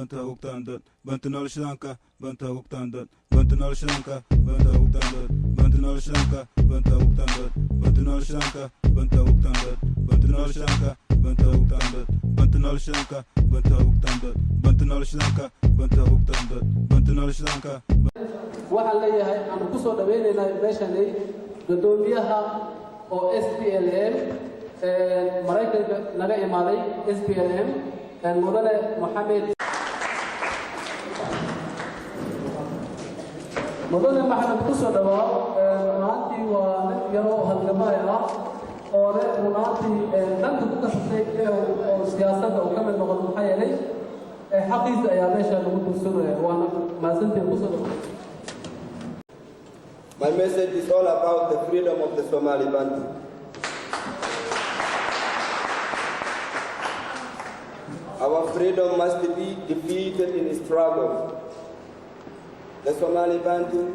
Banta Uktandot, Bantanol Shanka, Banta Uktandot, Bantanol Shanka, Banta Uktandot, Bantanol Shanka, Banta Uktandot, Bantanol Shanka, Banta Uktandot, Bantanol Shanka, Banta Uktandot, Bantanol Shanka, Banta Uktandot, Bantanol Shanka, Banta Uktandot, Bantanol Shanka. waxaan leeyahay aan ku soo dhaweynaynaa meeshanay gudoomiyaha oo SPLM Mareykanka naga imaaday SPLM mudane Mohamed ku soo dhawaa maantii waa nin yaro halgamay ah oo runtii dhanka ku kasbay oo siyaasadda uu ka mid noqdo maxay yeelay xaqiisa ayaa meesha lagu dulsuray waana maasantii ku soo dhawaa. My message is all about the freedom of the Somali Bantu. Our freedom must be defeated in struggle. The Somali Bantu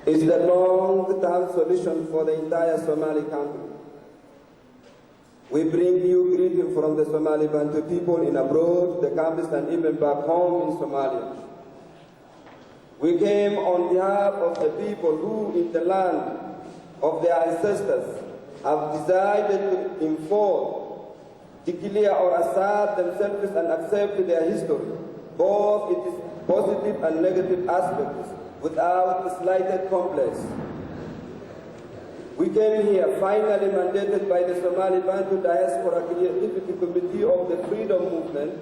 is the long-term solution for the entire Somali country. We bring you greetings from the Somali Bantu people in abroad, the campus, and even back home in Somalia. We came on behalf of the people who, in the land of their ancestors, have decided to enforce, declare or assert themselves and accept their history, both its positive and negative aspects, without the slightest complex. We came here finally mandated by the Somali Bantu Diaspora Creativity Committee of the Freedom Movement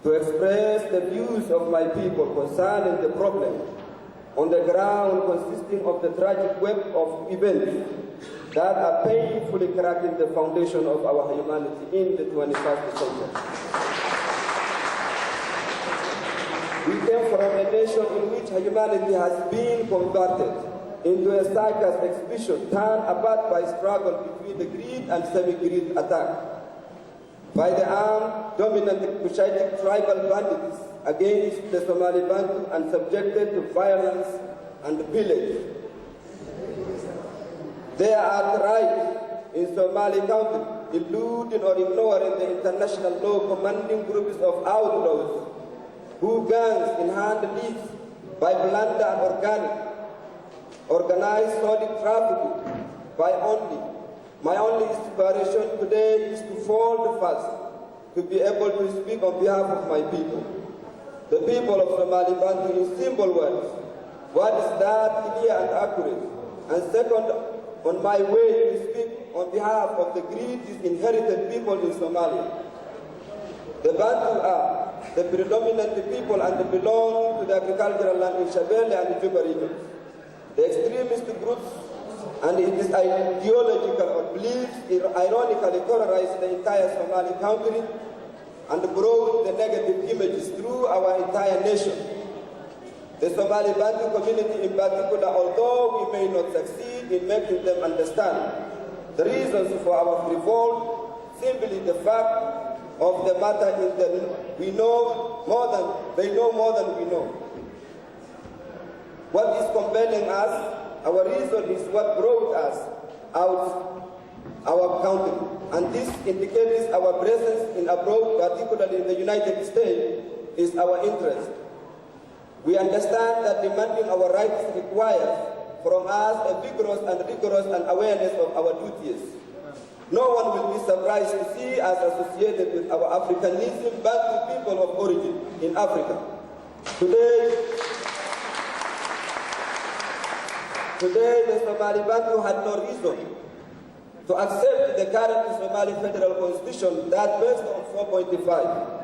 to express the views of my people concerning the problem on the ground consisting of the tragic web of events that are painfully cracking the foundation of our humanity in the 21st century. We came from a nation in which humanity has been converted into a circus exhibition turned apart by struggle between the greed and semi-greed attack by the armed, dominant Cushitic tribal bandits against the Somali Bantu and subjected to violence and pillage. There are tribes in Somali country eluding or ignoring the international law commanding groups of outlaws who guns in hand leads by plunder and organized solid trafficking My only inspiration today is to fold fast, to be able to speak on behalf of my people. The people of Somali Bantu in simple words. What is that clear and accurate? And second, on my way to speak on behalf of the great disinherited people in Somalia. The Bantu are the predominant people and belong to the agricultural land in Shabelle and Juba regions. The extremist groups and its ideological or beliefs ironically terrorized the entire Somali country and brought the negative images through our entire nation. The Somali Bantu community in particular, although we may not succeed in making them understand the reasons for our revolt, simply the fact of the matter is that they know more than we know. What is compelling us? Our reason is what brought us out our country, and this indicates our presence in abroad, particularly in the United States, is our interest. We understand that demanding our rights requires from us a vigorous and rigorous awareness of our duties. No one will be surprised to see us associated with our Africanism, but the people of origin in Africa. Today, the Somali Bantu had no reason to accept the current Somali Federal Constitution that based on 4.5.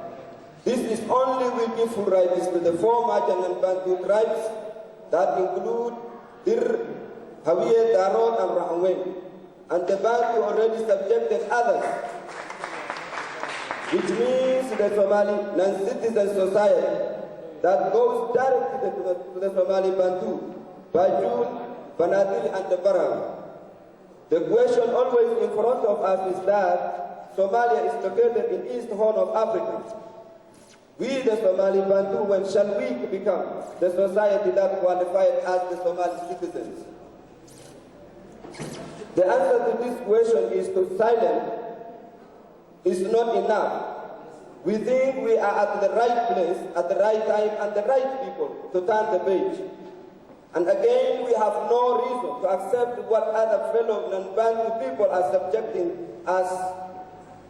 This is only will give full rights to the four Majan and Bantu tribes that include Dir, Hawiye, Darod, and Rahanwen. And the Bantu already subjected others, which means the Somali non-citizen society that goes directly to the Somali Bantu, Bajul, Banadil, and the Barang. The question always in front of us is that Somalia is located in East Horn of Africa. We, the Somali Bantu, when shall we become the society that qualified as the Somali citizens? The answer to this question is to silence is not enough. We think we are at the right place, at the right time, and the right people to turn the page. And again, we have no reason to accept what other fellow non-Bantu people are subjecting us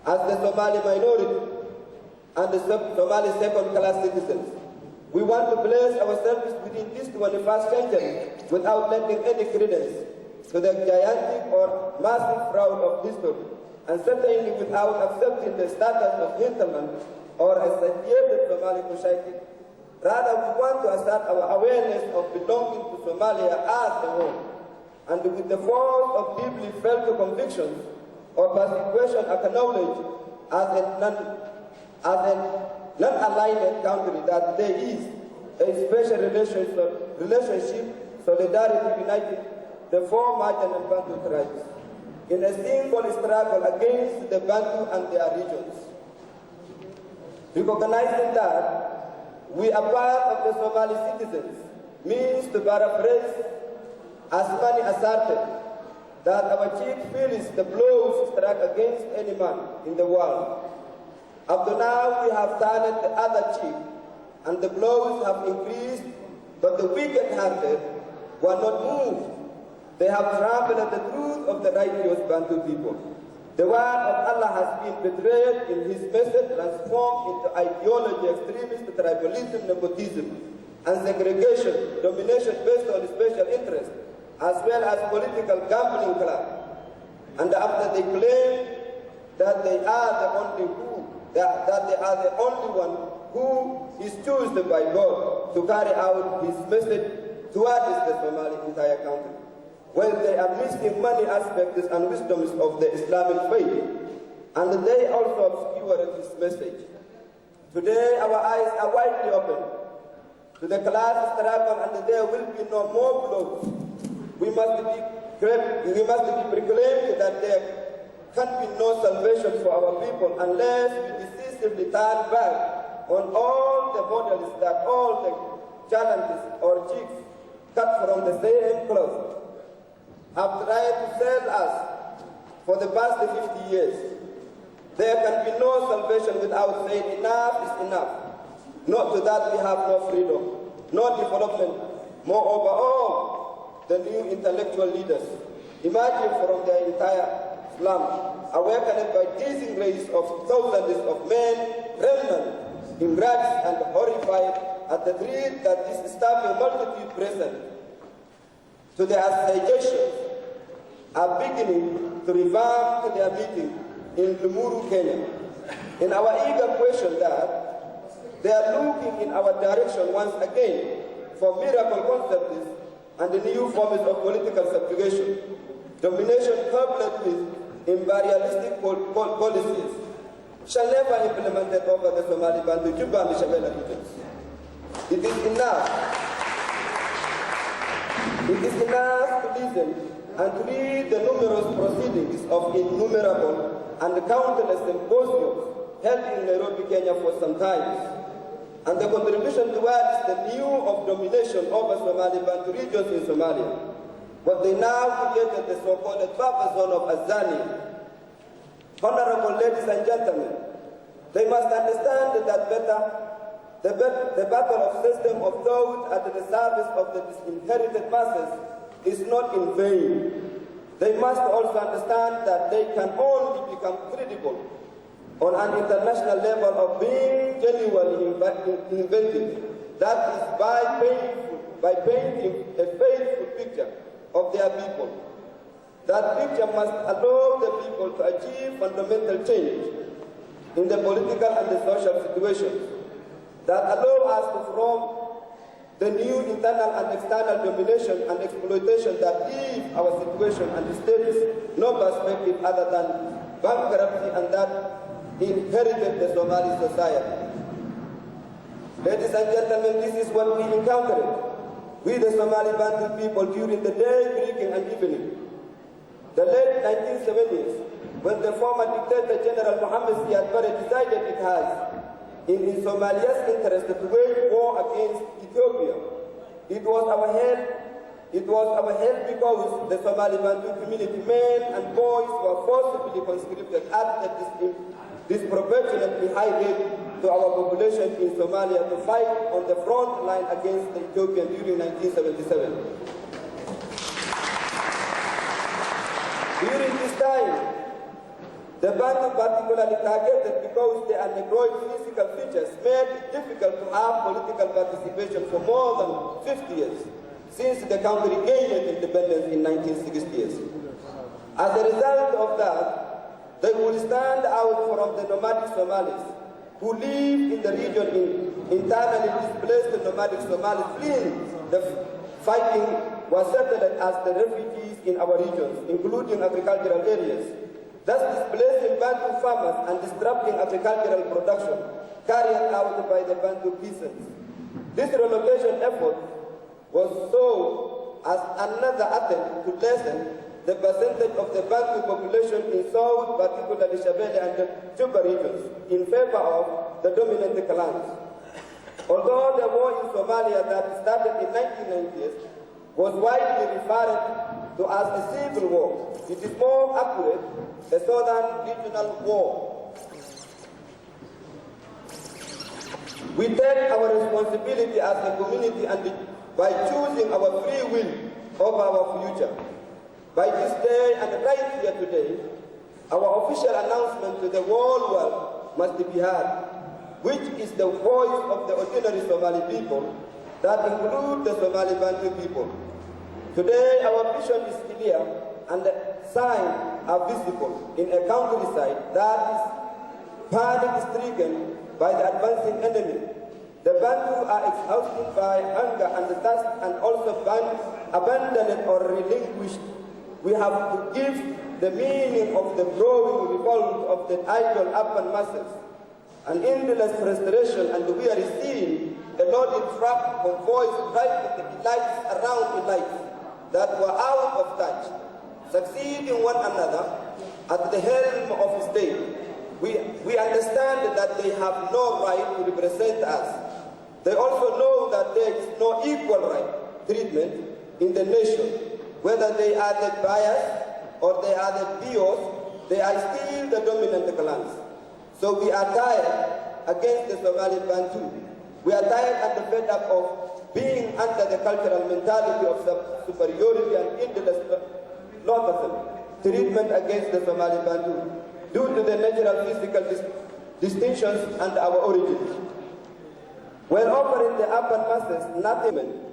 as the Somali minority and the Somali second-class citizens. We want to place ourselves within this 21st century without lending any credence to the gigantic or massive fraud of history, and certainly without accepting the status of hinterland or associated Somali society. Rather, we want to assert our awareness of belonging to Somalia as a whole, and with the force of deeply felt convictions or persecution acknowledge as a non-aligned country that there is a special relationship, solidarity uniting the four Majan and Bantu tribes in a single struggle against the Bantu and their regions. Recognizing that we are part of the Somali citizens means, to paraphrase Asmani asserted, that our chief feels the blows struck against any man in the world. Up to now, we have turned the other cheek, and the blows have increased, but the wicked-hearted were not moved. They have trampled on the truth of the righteous Bantu people. The word of Allah has been betrayed in his message, transformed into ideology, extremist tribalism, nepotism, and segregation, domination based on special interest, as well as political gambling club. And after they claim that they are the only one who is chosen by God to carry out his message towards the Somali entire country, well, they are missing many aspects and wisdoms of the Islamic faith, and they also obscure his message. Today, our eyes are widely open to the class struggle, and there will be no more blows. We must be proclaimed that there can be no salvation for our people unless we decisively turn back on all the models that all the challenges or cheeks cut from the same cloth have tried to sell us for the past 50 years. There can be no salvation without saying enough is enough. Not to that we have no freedom, no development. Moreover, all the new intellectual leaders emerging from their entire slum, awakened by dizzying rays of thousands of men, remnant, enraged and horrified at the threat that this starving multitude present to their associations, are beginning to revamp their meeting in Limuru, Kenya. In our eager question that they are looking in our direction once again for miracle concepts and new forms of political subjugation, domination coupled with imperialistic policies shall never be implemented over the Somali Bantu Juba and Shabelle regions. It is enough. It is enough to listen and to read the numerous proceedings of innumerable and countless symposiums held in Nairobi, Kenya for some time, and the contribution towards the new of domination over Somali Bantu regions in Somalia. What they now created the so-called buffer zone of Azania. Honorable ladies and gentlemen, they must understand that the battle of system of thought at the service of the disinherited masses is not in vain. They must also understand that they can only become credible on an international level of being genuinely inventive. That is by painting a faithful picture of their people. That picture must allow the people to achieve fundamental change in the political and the social situations that allow us to from the new internal and external domination and exploitation that leave our situation and the status no perspective other than bankruptcy, and that inherited the Somali society. Ladies and gentlemen, this is what we encountered, we the Somali Bantu people, during the day breaking and evening. The late 1970s, when the former dictator General Mohammed Siad Barre decided it has in Somalia's interest to wage war against Ethiopia, it was our help because the Somali Bantu community, men and boys, were forcibly conscripted at the disproportionately high rate to our population in Somalia to fight on the front line against the Ethiopian during 1977. During this time, the Bantu particularly targeted because their negroid physical features made it difficult to have political participation for more than 50 years, since the country gained independence in 1960s. As a result of that, they will stand out from the nomadic Somalis who live in the region internally displaced nomadic Somalis fleeing the fighting were settled as the refugees in our regions, including agricultural areas, thus displacing Bantu farmers and disrupting agricultural production carried out by the Bantu peasants. This relocation effort was so as another attempt to lessen the percentage of the Bantu population in South, particularly Shabelle and the Juba regions, in favor of the dominant clans. Although the war in Somalia that started in 1990s was widely referred to as a civil war, it is more accurate, a southern regional war. We take our responsibility as a community and by choosing our free will over our future. By this day and right here today, our official announcement to the whole world must be heard, which is the voice of the ordinary Somali people that include the Somali Bantu people. Today, our vision is clear and the signs are visible in a countryside that is panic-stricken by the advancing enemy. The Bantu are exhausted by hunger and thirst and also abandoned or relinquished. We have to give the meaning of the growing revolt of the idle urban masses. An endless frustration, and we are seeing a loaded truck convoys driving the elites around elites that were out of touch, succeeding one another at the helm of state. We understand that they have no right to represent us. They also know that there is no equal right treatment in the nation. Whether they are the buyers or they are the bios, they are still the dominant clans. So we are tired against the Somali Bantu. We are tired and fed up of being under the cultural mentality of superiority and endless loathsome treatment against the Somali Bantu due to the natural physical distinctions and our origins. When offering the urban masses nothing,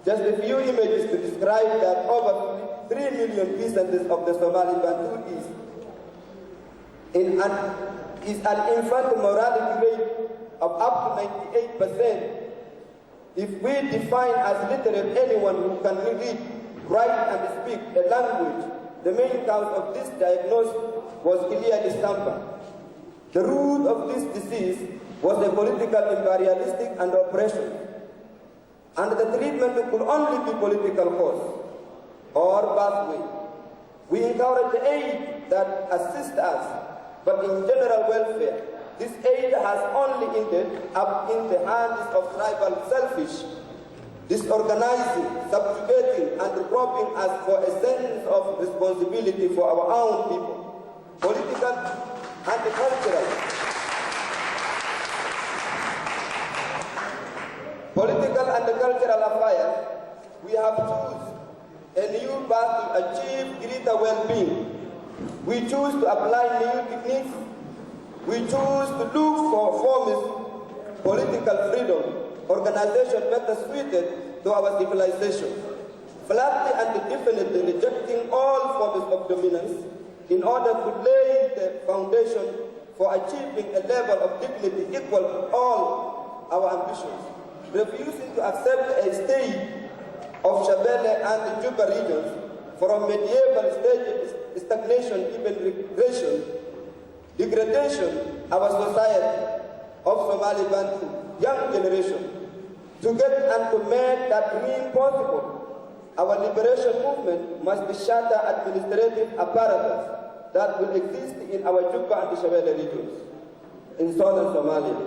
just a few images to describe that over 3 million peasants of the Somali Bantu is an infant mortality rate of up to 98%. If we define as literate anyone who can read, write and speak a language, the main cause of this diagnosis was Iliad Stampa. The root of this disease was the political imperialistic and oppression. And the treatment could only be political cause or pathway. We encourage the aid that assists us, but in general welfare, this aid has only ended up in the hands of tribal selfish, disorganizing, subjugating, and robbing us for a sense of responsibility for our own people. Political and cultural. Political and cultural affairs, we have chosen a new path to achieve greater well-being. We choose to apply new techniques. We choose to look for forms of political freedom, organization better suited to our civilization, flatly and definitely rejecting all forms of dominance in order to lay the foundation for achieving a level of dignity equal to all our ambitions. Refusing to accept a state of Shabelle and the Juba regions from medieval stage stagnation, even regression, degradation, our society of Somali Bantu, young generation, to get and to make that dream possible. Our liberation movement must shatter administrative apparatus that will exist in our Juba and Shabelle regions, in southern Somalia.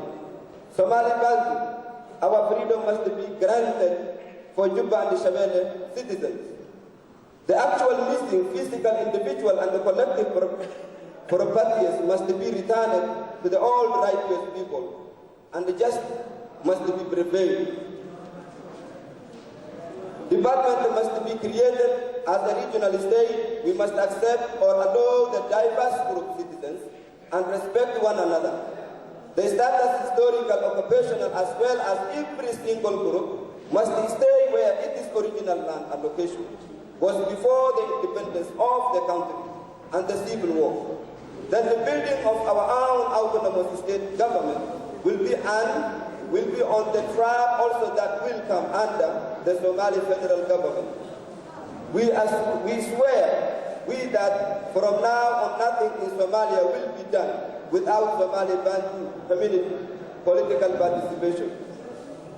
Somali Bantu, our freedom must be granted for Juba and Shabelle citizens. The actual missing physical, individual, and the collective properties must be returned to the old righteous people, and justice must be prevailed. Department must be created as a regional state. We must accept or allow the diverse group citizens and respect one another. The status, historical, occupational, as well as every single group must stay where its original land allocation was before the independence of the country and the civil war. Then the building of our own autonomous state government will be on the track also that will come under the Somali federal government. We swear that from now on nothing in Somalia will be done without Somali Bantu community political participation.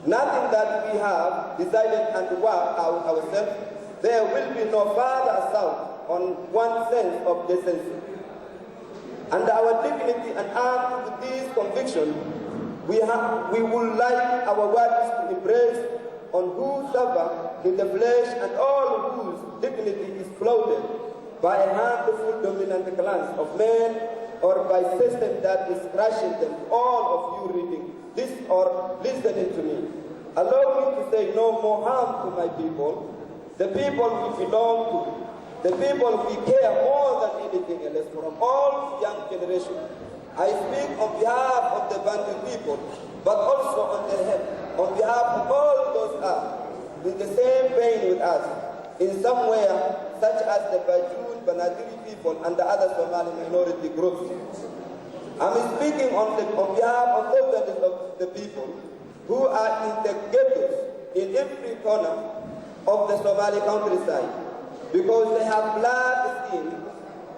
Nothing that we have decided and worked out ourselves, there will be no further assault on one sense of decency. And our dignity and armed with this conviction, we would like our words to embrace on who suffer in the flesh and all whose dignity is floated by a handful dominant clans of men or by system that is crushing them. All of you reading this or listening to me, allow me to say no more harm to my people, the people we belong to, the people we care more than anything else from all young generations. I speak on behalf of the Bantu people, but also on behalf of all those who are in the same pain with us, in somewhere, such as the Bajun, Banadiri people, and the other Somali minority groups. I'm speaking on behalf of thousands of the people who are in the ghettos in every corner of the Somali countryside, because they have blood skin,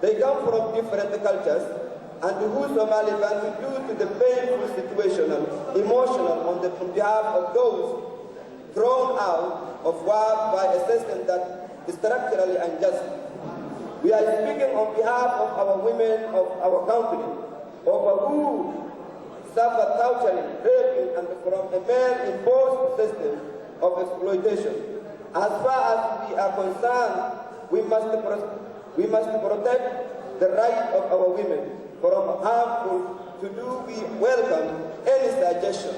they come from different cultures, and who Somali Bantu due to the painful situational, emotional on behalf of those thrown out of work by a system that is structurally unjust. We are speaking on behalf of our women of our country, over who suffer torturing, raping, and from a male-imposed system of exploitation. As far as we are concerned, we must protect the right of our women from harmful to do. We welcome any suggestion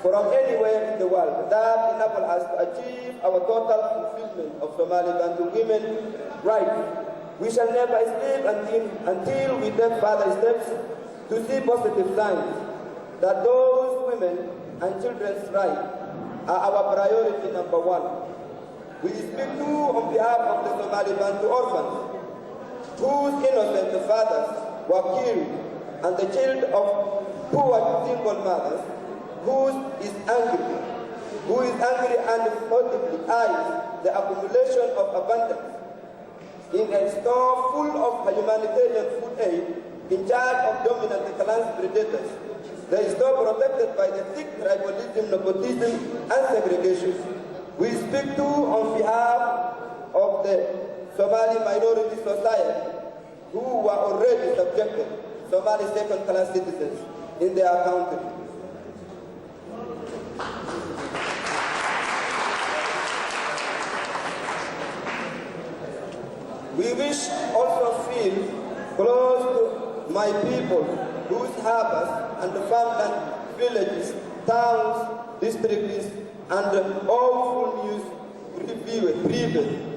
from anywhere in the world that enable us to achieve our total fulfillment of Somali Bantu women rights. We shall never sleep until we take further steps to see positive signs that those women and children's rights are our priority number one. We speak too on behalf of the Somali Bantu orphans, whose innocent fathers were killed, and the children of poor single mothers, who is angry and audibly eyes the accumulation of abundance in a store full of humanitarian food aid in charge of dominant clans predators. The store protected by the thick tribalism, nepotism, and segregation. We speak too on behalf of the Somali minority society, who were already subjected Somali second-class citizens in their country. We wish also feel close to my people whose harbors and farmland, villages, towns, districts, and awful news prevail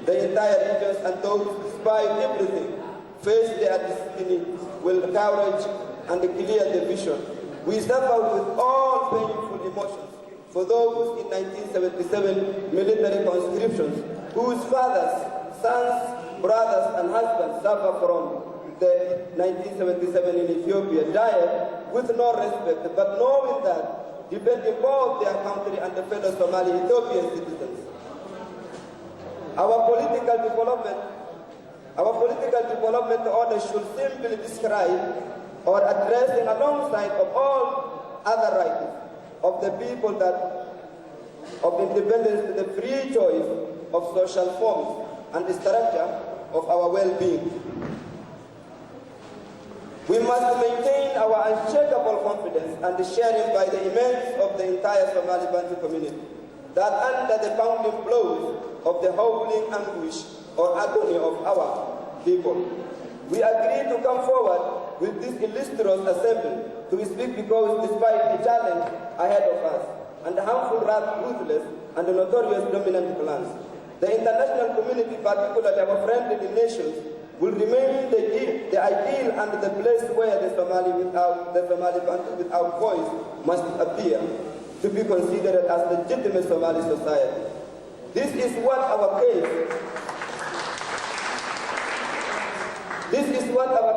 the entire regions, and those, despite everything, face their destiny with courage and clear the vision. We suffer with all painful emotions for those in 1977 military conscriptions whose fathers, sons, brothers, and husbands suffer from the 1977 in Ethiopia, died with no respect, but knowing that defending both their country and the fellow Somali Ethiopian citizens. Our political development order should simply describe or addressing alongside of all other rights of the people that of independence, the free choice of social forms and the structure of our well-being. We must maintain our unshakable confidence and sharing by the immense of the entire Somali Bantu community that under the pounding blows of the howling anguish or agony of our people, we agree to come forward with this illustrious assembly to speak because despite the challenge ahead of us and the harmful, ruthless, and the notorious dominant plans, the international community, particularly our friendly nations, will remain the ideal and the place where the Somali Bantu without voice must appear to be considered as legitimate Somali society. This is what our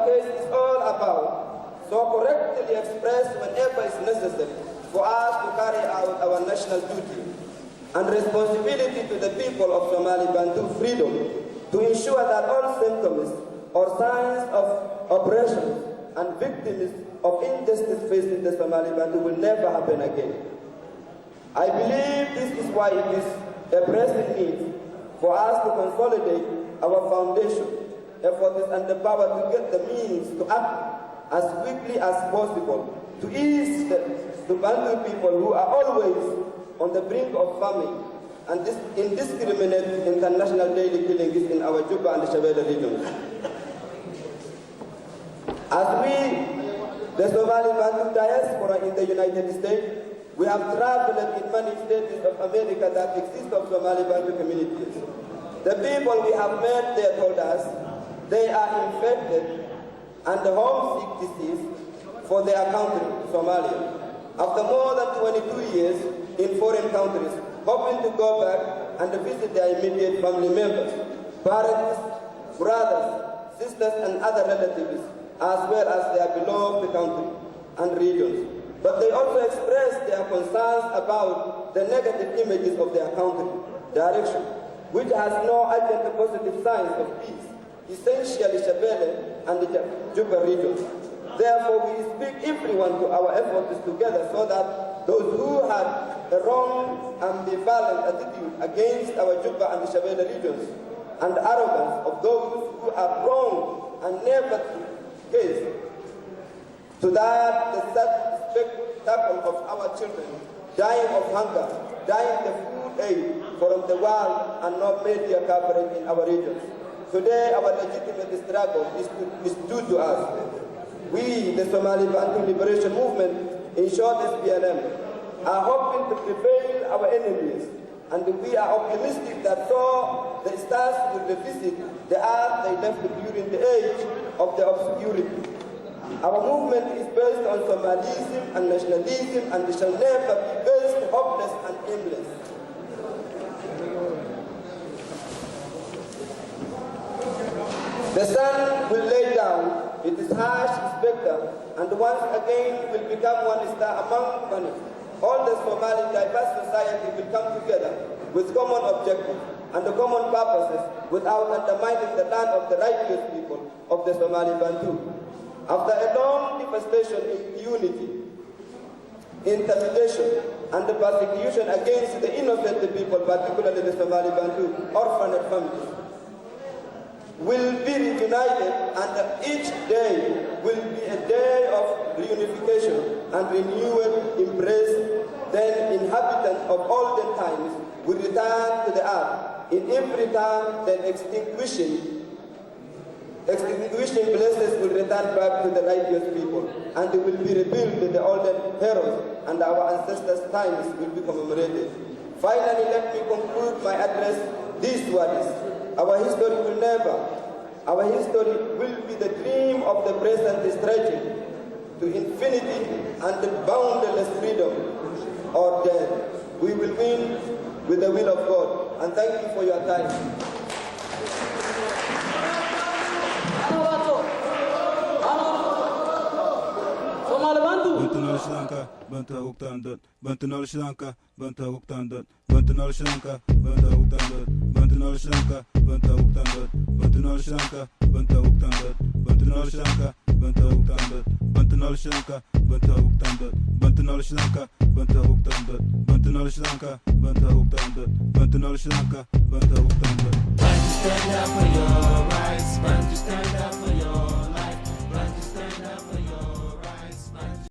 case is all about, so correctly expressed whenever it's necessary for us to carry out our national duty and responsibility to the people of Somali Bantu freedom to ensure that all symptoms or signs of oppression and victims of injustice facing the Somali Bantu will never happen again. I believe this is why it is a pressing need for us to consolidate our foundation efforts and the power to get the means to act as quickly as possible to ease the Bantu people who are always on the brink of famine and this indiscriminate international daily killings in our Juba and the Shabelle regions. As we, the Somali Bantu diaspora in the United States, we have traveled in many states of America that exist of Somali Bantu communities. The people we have met there told us they are infected and homesick disease for their country, Somalia. After more than 22 years in foreign countries, hoping to go back and visit their immediate family members, parents, brothers, sisters, and other relatives, as well as their beloved country and regions. But they also expressed their concerns about the negative images of their country, direction, which has no urgent positive signs of peace, essentially Shabelle and the Juba region. Therefore, we speak everyone to our efforts together so that those who had a wrong, ambivalent attitude against our Juba and the Shabelle regions and the arrogance of those who are wrong and never case to that the spectacle of our children dying of hunger, dying the food aid from the world and no media coverage in our regions. Today, our legitimate struggle is due to us. We, the Somali Bantu Liberation Movement, in short SPLM, are hoping to prevail our enemies, and we are optimistic that so the stars will revisit the earth they left during the age of the obscurity. Our movement is based on Somalism and nationalism, and it shall never be based hopeless and aimless. The sun will lay down with its harsh spectre, and once again will become one star among many. All the Somali diverse society will come together with common objectives and the common purposes without undermining the land of the righteous people of the Somali Bantu. After a long devastation, impunity, intimidation, and the persecution against the innocent people, particularly the Somali Bantu, orphaned families, will be reunited, and each day will be a day of reunification and renewed embrace. Then inhabitants of olden times will return to the earth in every time, then extinguishing places will return back to the righteous people, and they will be rebuilt with the olden heroes, and our ancestors' times will be commemorated. Finally, let me conclude my address these words. Our history will be the dream of the present stretching to infinity and the boundless freedom or death. We will win with the will of God. And thank you for your time. Bantu Sri Lanka, Bantu Uktandot, Bantu Sri Lanka, Bantu Uktandot, Bantu Sri Lanka, Bantu Uktandot, Bantu Sri Lanka, Bantu Uktandot, Bantu Sri Lanka, Bantu Uktandot, Bantu Sri Lanka, Bantu Uktandot, Bantu Sri Lanka, Bantu Uktandot, Bantu Sri Lanka, Bantu Uktandot, Bantu Sri Lanka, Bantu Uktandot, Bantu Sri Lanka, Bantu Uktandot. Bantu stand up for your rights, Bantu stand up for your